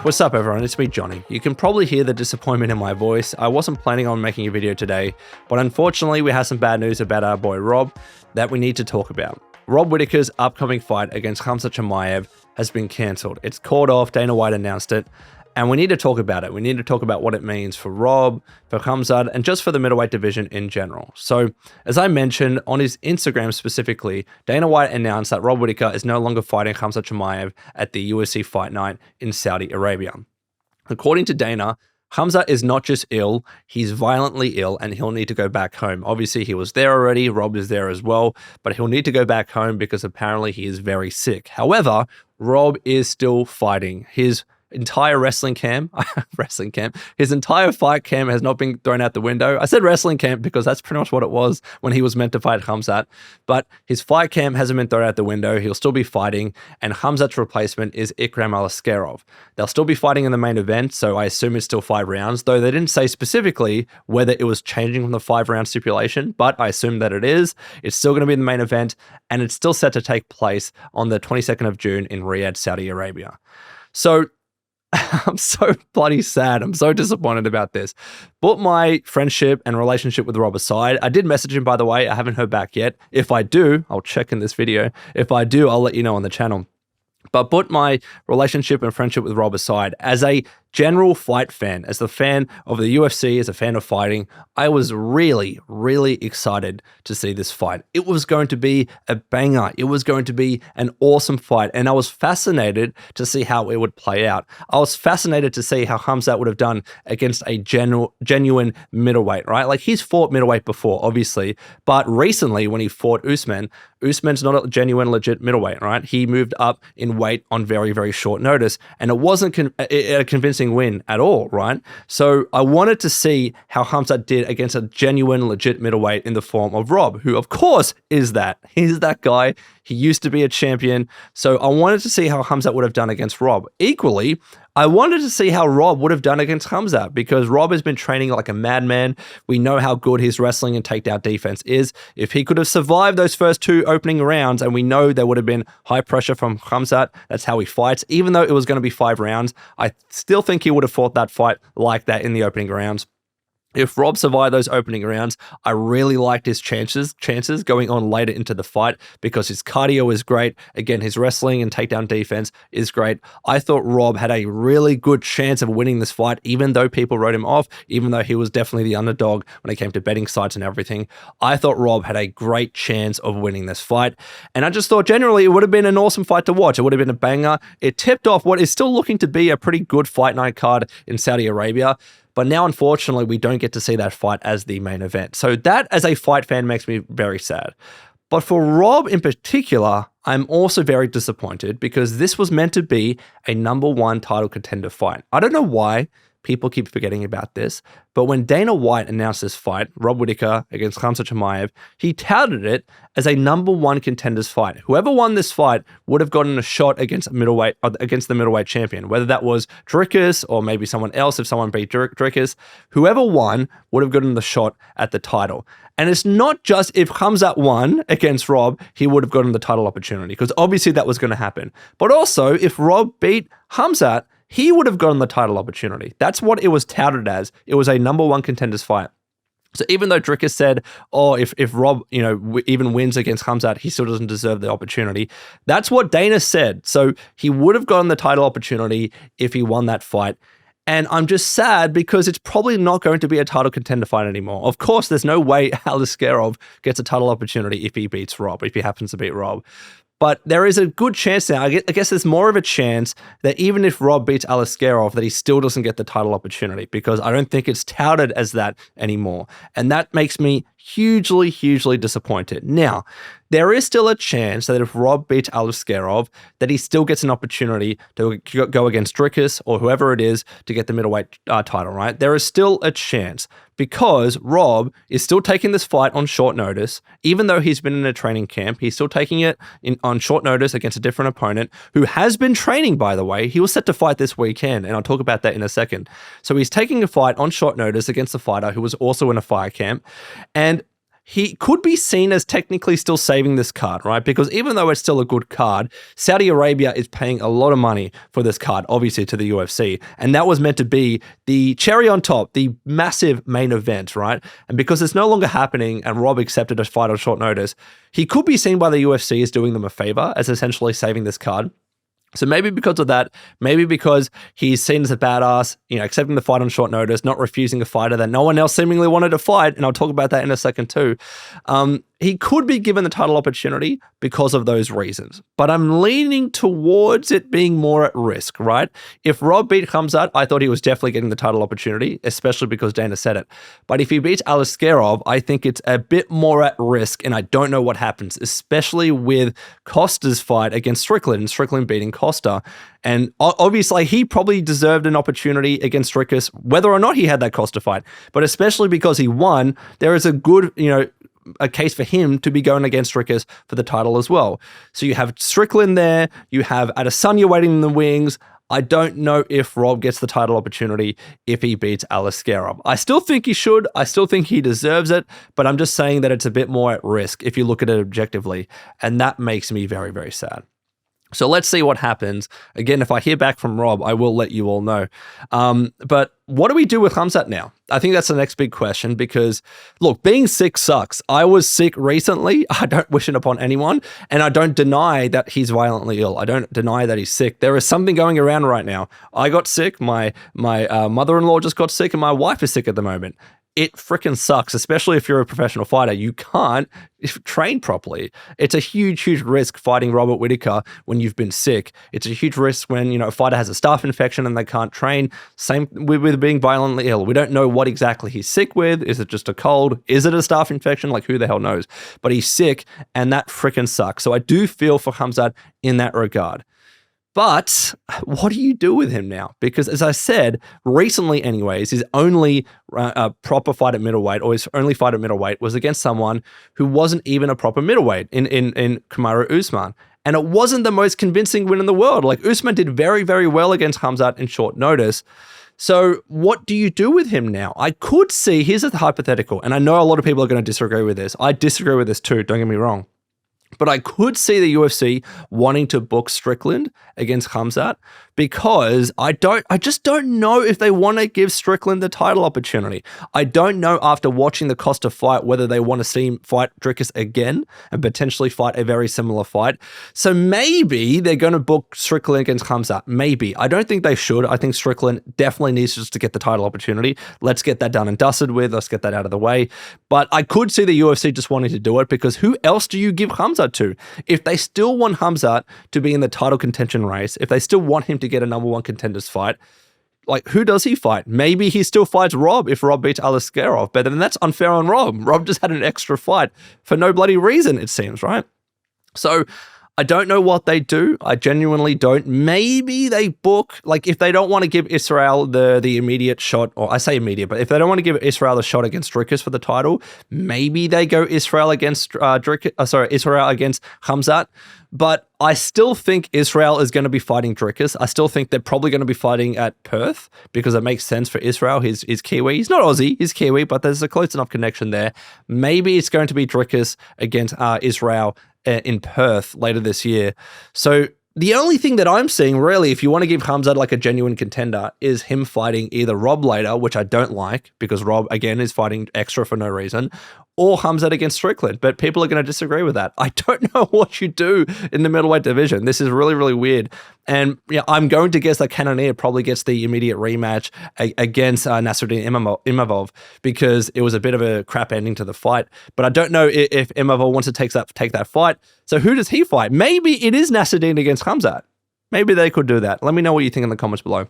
What's up everyone, it's me Johnny. You can probably hear the disappointment in my voice. I wasn't planning on making a video today, but unfortunately we have some bad news about our boy Rob that we need to talk about. Rob Whittaker's upcoming fight against Khamzat Chimaev has been cancelled. It's called off, Dana White announced it, and we need to talk about it. We need to talk about what it means for Rob, for Khamzat, and just for the middleweight division in general. So, as I mentioned, on his Instagram specifically, Dana White announced that Rob Whittaker is no longer fighting Khamzat Chimaev at the UFC Fight Night in Saudi Arabia. According to Dana, Khamzat is not just ill, he's violently ill and he'll need to go back home. Obviously, he was there already, Rob is there as well, but he'll need to go back home because apparently he is very sick. However, Rob is still fighting. His entire wrestling camp, his entire fight camp has not been thrown out the window. I said wrestling camp because that's pretty much what it was when he was meant to fight Khamzat, but his fight camp hasn't been thrown out the window. He'll still be fighting, and Khamzat's replacement is Ikram Aliskerov. They'll still be fighting in the main event, so I assume it's still 5 rounds, though they didn't say specifically whether it was changing from the 5-round stipulation, but I assume that it is. It's still going to be in the main event, and it's still set to take place on the 22nd of June in Riyadh, Saudi Arabia. So, I'm so bloody sad. I'm so disappointed about this. Put my friendship and relationship with Rob aside. I did message him, by the way. I haven't heard back yet. If I do, I'll check in this video. If I do, I'll let you know on the channel. But put my relationship and friendship with Rob aside, as a general fight fan, as a fan of the UFC, as a fan of fighting, I was really, really excited to see this fight. It was going to be a banger. It was going to be an awesome fight. And I was fascinated to see how it would play out. I was fascinated to see how Khamzat would have done against a genuine middleweight, right? Like, he's fought middleweight before, obviously. But recently, when he fought Usman, Usman's not a genuine, legit middleweight, right? He moved up in weight on very, very short notice. And it wasn't a convincing win at all, right? So I wanted to see how Khamzat did against a genuine, legit middleweight in the form of Rob, who of course is that. He's that guy. He used to be a champion. So I wanted to see how Khamzat would have done against Rob. Equally, I wanted to see how Rob would have done against Khamzat because Rob has been training like a madman. We know how good his wrestling and takedown defense is. If he could have survived those first 2 opening rounds, and we know there would have been high pressure from Khamzat, that's how he fights. Even though it was going to be 5 rounds, I still think he would have fought that fight like that in the opening rounds. If Rob survived those opening rounds, I really liked his chances going on later into the fight because his cardio is great. Again, his wrestling and takedown defense is great. I thought Rob had a really good chance of winning this fight, even though people wrote him off, even though he was definitely the underdog when it came to betting sites and everything. I thought Rob had a great chance of winning this fight. And I just thought generally it would have been an awesome fight to watch. It would have been a banger. It tipped off what is still looking to be a pretty good fight night card in Saudi Arabia. But now, unfortunately, we don't get to see that fight as the main event. So that, as a fight fan, makes me very sad. But for Rob in particular, I'm also very disappointed because this was meant to be a #1 title contender fight. I don't know why people keep forgetting about this, but when Dana White announced this fight, Rob Whittaker against Khamzat Chimaev, he touted it as a #1 contenders fight. Whoever won this fight would have gotten a shot against the middleweight champion, whether that was Dricus or maybe someone else. If someone beat Dricus, whoever won would have gotten the shot at the title. And it's not just if Khamzat won against Rob, he would have gotten the title opportunity, because obviously that was going to happen. But also, if Rob beat Khamzat, he would have gotten the title opportunity. That's what it was touted as. It was a #1 contenders fight. So even though Dricus said, oh, if Rob, even wins against Khamzat, he still doesn't deserve the opportunity. That's what Dana said. So he would have gotten the title opportunity if he won that fight. And I'm just sad because it's probably not going to be a title contender fight anymore. Of course, there's no way Aliskerov gets a title opportunity if he beats Rob, if he happens to beat Rob. But there is a good chance now, I guess there's more of a chance that even if Rob beats Aliskerov, that he still doesn't get the title opportunity, because I don't think it's touted as that anymore. And that makes me hugely, hugely disappointed. Now, there is still a chance that if Rob beats Aliskerov, that he still gets an opportunity to go against Dricus or whoever it is to get the middleweight title, right? There is still a chance because Rob is still taking this fight on short notice. Even though he's been in a training camp, he's still taking it on short notice against a different opponent who has been training, by the way. He was set to fight this weekend, and I'll talk about that in a second. So he's taking a fight on short notice against a fighter who was also in a fire camp. And he could be seen as technically still saving this card, right? Because even though it's still a good card, Saudi Arabia is paying a lot of money for this card, obviously, to the UFC. And that was meant to be the cherry on top, the massive main event, right? And because it's no longer happening and Rob accepted a fight on short notice, he could be seen by the UFC as doing them a favor, as essentially saving this card. So maybe because of that, maybe because he's seen as a badass, accepting the fight on short notice, not refusing a fighter that no one else seemingly wanted to fight, and I'll talk about that in a second too. He could be given the title opportunity because of those reasons, but I'm leaning towards it being more at risk, right? If Rob beat Khamzat, I thought he was definitely getting the title opportunity, especially because Dana said it. But if he beats Aliskerov, I think it's a bit more at risk, and I don't know what happens, especially with Costa's fight against Strickland and Strickland beating Costa. And obviously, he probably deserved an opportunity against Dricus, whether or not he had that Costa fight. But especially because he won, there is a good, a case for him to be going against Dricus for the title as well. So you have Strickland there, you have Adesanya waiting in the wings. I don't know if Rob gets the title opportunity if he beats Aliskerov. I still think he should. I still think he deserves it, but I'm just saying that it's a bit more at risk if you look at it objectively, and that makes me very, very sad. So let's see what happens. Again, if I hear back from Rob, I will let you all know. But what do we do with Khamzat now? I think that's the next big question because, look, being sick sucks. I was sick recently. I don't wish it upon anyone. And I don't deny that he's violently ill. I don't deny that he's sick. There is something going around right now. I got sick. My mother-in-law just got sick and my wife is sick at the moment. It freaking sucks, especially if you're a professional fighter. You can't train properly. It's a huge, huge risk fighting Robert Whittaker when you've been sick. It's a huge risk when, a fighter has a staph infection and they can't train. Same with being violently ill. We don't know what exactly he's sick with. Is it just a cold? Is it a staph infection? Like, who the hell knows? But he's sick, and that freaking sucks. So I do feel for Khamzat in that regard. But what do you do with him now? Because as I said, recently anyways, his only proper fight at middleweight, or his only fight at middleweight, was against someone who wasn't even a proper middleweight in Kamaru Usman. And it wasn't the most convincing win in the world. Like, Usman did very, very well against Khamzat in short notice. So what do you do with him now? I could see, here's a hypothetical, and I know a lot of people are going to disagree with this. I disagree with this too, don't get me wrong. But I could see the UFC wanting to book Strickland against Khamzat because I just don't know if they want to give Strickland the title opportunity. I don't know after watching the Costa fight whether they want to see him fight Dricus again and potentially fight a very similar fight. So maybe they're going to book Strickland against Khamzat. Maybe. I don't think they should. I think Strickland definitely needs just to get the title opportunity. Let's get that done and dusted with. Let's get that out of the way. But I could see the UFC just wanting to do it because who else do you give Khamzat to? If they still want Khamzat to be in the title contention race, if they still want him to get a number one contenders fight, like, who does he fight? Maybe he still fights Rob if Rob beats Aliskerov, but then that's unfair on Rob. Rob just had an extra fight for no bloody reason, it seems, right? So I don't know what they do. I genuinely don't. Maybe they book, like, if they don't want to give Israel the immediate shot, or I say immediate, but if they don't want to give Israel the shot against Dricus for the title, maybe they go Israel against Israel against Khamzat. But I still think Israel is going to be fighting Dricus. I still think they're probably going to be fighting at Perth because it makes sense for Israel. He's Kiwi. He's not Aussie. He's Kiwi, but there's a close enough connection there. Maybe it's going to be Dricus against Israel in Perth later this year. So the only thing that I'm seeing, really, if you want to give Khamzat like a genuine contender, is him fighting either Rob later, which I don't like because Rob, again, is fighting extra for no reason, or Khamzat against Strickland. But people are going to disagree with that. I don't know what you do in the middleweight division. This is really, really weird. And I'm going to guess that Cannonier probably gets the immediate rematch against Nasruddin Imavov because it was a bit of a crap ending to the fight. But I don't know if Imavov wants to take that fight. So who does he fight? Maybe it is Nasruddin against Khamzat. Maybe they could do that. Let me know what you think in the comments below.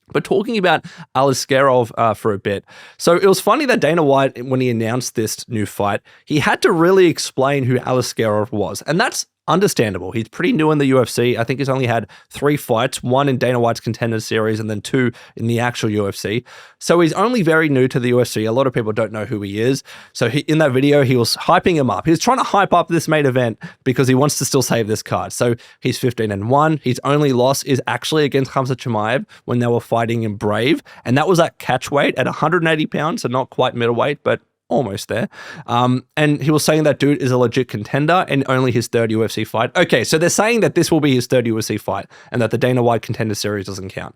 But talking about Aliskerov for a bit. So it was funny that Dana White, when he announced this new fight, he had to really explain who Aliskerov was. And that's understandable. He's pretty new in the UFC. I think he's only had 3 fights, 1 in Dana White's Contender Series and then 2 in the actual UFC. So he's only very new to the UFC. A lot of people don't know who he is. So in that video, he was hyping him up. He was trying to hype up this main event because he wants to still save this card. So he's 15-1. His only loss is actually against Khamzat Chimaev when they were fighting in Brave. And that was at catch weight at 180 pounds, so not quite middleweight, but almost there. And he was saying that dude is a legit contender and only his third UFC fight. Okay, so they're saying that this will be his third UFC fight and that the Dana White Contender Series doesn't count.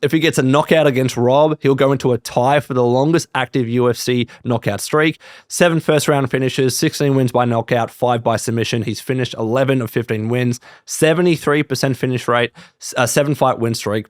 If he gets a knockout against Rob, he'll go into a tie for the longest active UFC knockout streak. 7 first-round finishes, 16 wins by knockout, 5 by submission. He's finished 11 of 15 wins, 73% finish rate, a 7-fight win streak.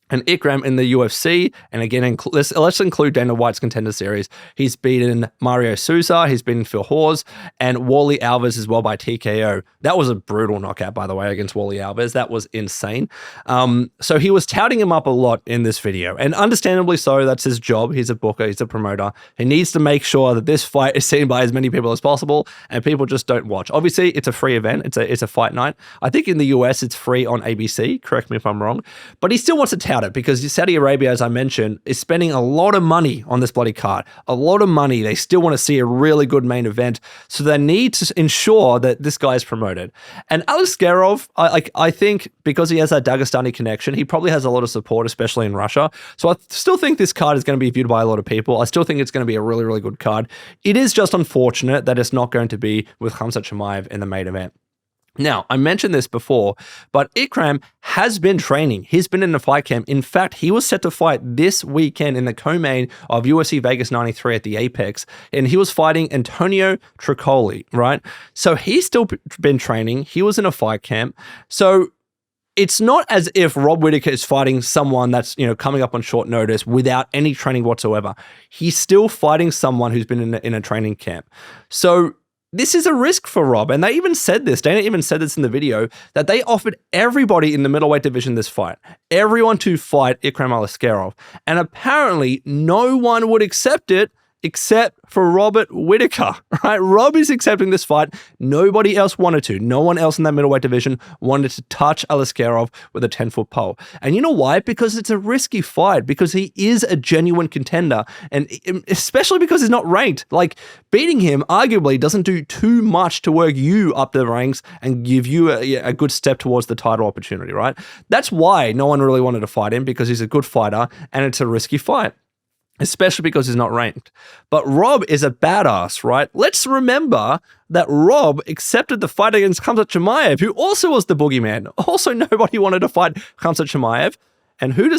And Ikram in the UFC, and again, let's include Dana White's Contender Series. He's beaten Mario Souza, he's beaten Phil Hawes, and Wally Alves as well by TKO. That was a brutal knockout, by the way, against Wally Alves. That was insane. So he was touting him up a lot in this video, and understandably so. That's his job. He's a booker, he's a promoter. He needs to make sure that this fight is seen by as many people as possible, and people just don't watch. Obviously, it's a free event. It's a fight night. I think in the US, it's free on ABC. Correct me if I'm wrong. But he still wants to tout it because Saudi Arabia, as I mentioned, is spending a lot of money on this bloody card. A lot of money. They still want to see a really good main event. So they need to ensure that this guy is promoted. And Aliskerov, I think because he has that Dagestani connection, he probably has a lot of support, especially in Russia. So I still think this card is going to be viewed by a lot of people. I still think it's going to be a really, really good card. It is just unfortunate that it's not going to be with Khamzat Chimaev in the main event. Now, I mentioned this before, but Ikram has been training. He's been in the fight camp. In fact, he was set to fight this weekend in the co-main of UFC Vegas 93 at the Apex, and he was fighting Antonio Tricoli, right? So he's still been training. He was in a fight camp. So it's not as if Rob Whittaker is fighting someone that's, coming up on short notice without any training whatsoever. He's still fighting someone who's been in a training camp. So this is a risk for Rob, and they even said this. Dana even said this in the video, that they offered everybody in the middleweight division this fight. Everyone to fight Ikram Aliskerov. And apparently, no one would accept it except for Robert Whittaker, right? Rob is accepting this fight. Nobody else wanted to. No one else in that middleweight division wanted to touch Aliskerov with a 10-foot pole. And you know why? Because it's a risky fight, because he is a genuine contender, and especially because he's not ranked. Like, beating him arguably doesn't do too much to work you up the ranks and give you a good step towards the title opportunity, right? That's why no one really wanted to fight him, because he's a good fighter and it's a risky fight, especially because he's not ranked. But Rob is a badass, right? Let's remember that Rob accepted the fight against Khamzat Chimaev, who also was the boogeyman. Also, nobody wanted to fight Khamzat Chimaev. And who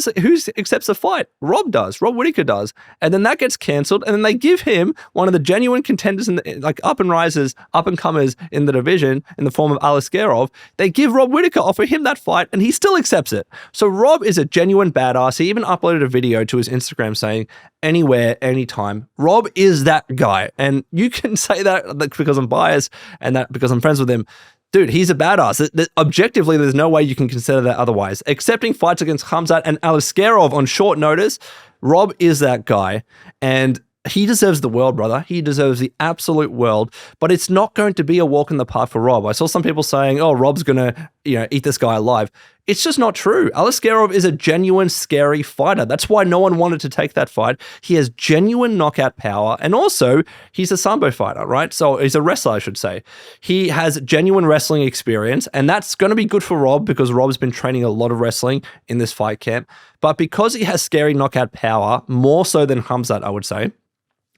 accepts the fight? Rob does. Rob Whittaker does. And then that gets cancelled. And then they give him one of the genuine contenders, up and comers in the division in the form of Aliskerov. They give Rob Whittaker, offer him that fight, and he still accepts it. So Rob is a genuine badass. He even uploaded a video to his Instagram saying, anywhere, anytime. Rob is that guy. And you can say that because I'm biased and that because I'm friends with him. Dude, he's a badass. Objectively, there's no way you can consider that otherwise. Accepting fights against Khamzat and Aliskerov on short notice, Rob is that guy. And he deserves the world, brother. He deserves the absolute world. But it's not going to be a walk in the park for Rob. I saw some people saying, oh, Rob's going to eat this guy alive. It's just not true. Aliskerov is a genuine, scary fighter. That's why no one wanted to take that fight. He has genuine knockout power, and also he's a Sambo fighter, right? So he's a wrestler, I should say. He has genuine wrestling experience, and that's going to be good for Rob because Rob's been training a lot of wrestling in this fight camp. But because he has scary knockout power, more so than Khamzat, I would say,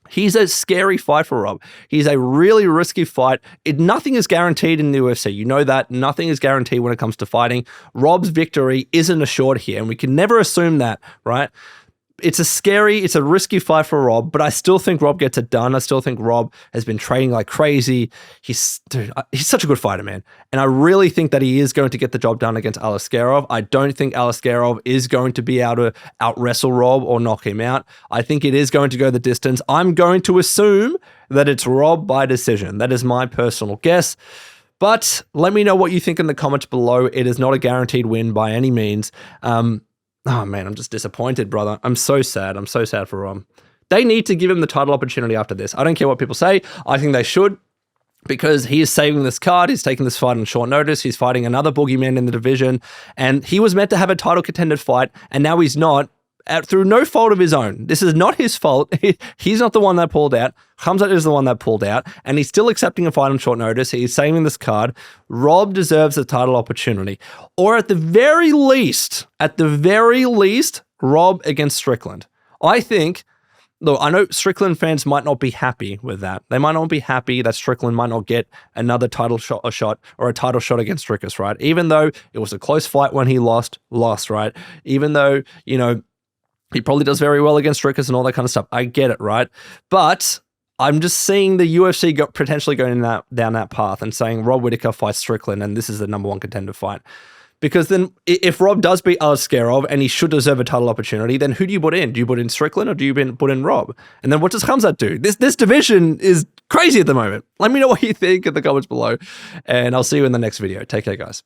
he's a scary fight for Rob. He's a really risky fight. Nothing is guaranteed in the UFC. You know that. Nothing is guaranteed when it comes to fighting. Rob's victory isn't assured here, and we can never assume that, right? It's a risky fight for Rob, but I still think Rob gets it done. I still think Rob has been training like crazy. He's such a good fighter, man. And I really think that he is going to get the job done against Aliskerov. I don't think Aliskerov is going to be able to out-wrestle Rob or knock him out. I think it is going to go the distance. I'm going to assume that it's Rob by decision. That is my personal guess. But let me know what you think in the comments below. It is not a guaranteed win by any means. Oh man, I'm just disappointed, brother. I'm so sad. I'm so sad for Rob. They need to give him the title opportunity after this. I don't care what people say. I think they should, because he is saving this card. He's taking this fight on short notice. He's fighting another boogeyman in the division, and he was meant to have a title contended fight, and now he's not. Through no fault of his own. This is not his fault. He's not the one that pulled out. Khamzat is the one that pulled out, and he's still accepting a fight on short notice. He's saving this card. Rob deserves a title opportunity. Or at the very least, Rob against Strickland. I think look, I know Strickland fans might not be happy with that. They might not be happy that Strickland might not get another title shot or a title shot against Dricus, right? Even though it was a close fight when he lost, right? Even though, you know, he probably does very well against Dricus and all that kind of stuff. I get it, right? But I'm just seeing the UFC potentially going down that path and saying Rob Whittaker fights Strickland and this is the #1 contender fight. Because then if Rob does beat Aliskerov and he should deserve a title opportunity, then who do you put in? Do you put in Strickland or do you put in Rob? And then what does Khamzat do? This division is crazy at the moment. Let me know what you think in the comments below, and I'll see you in the next video. Take care, guys.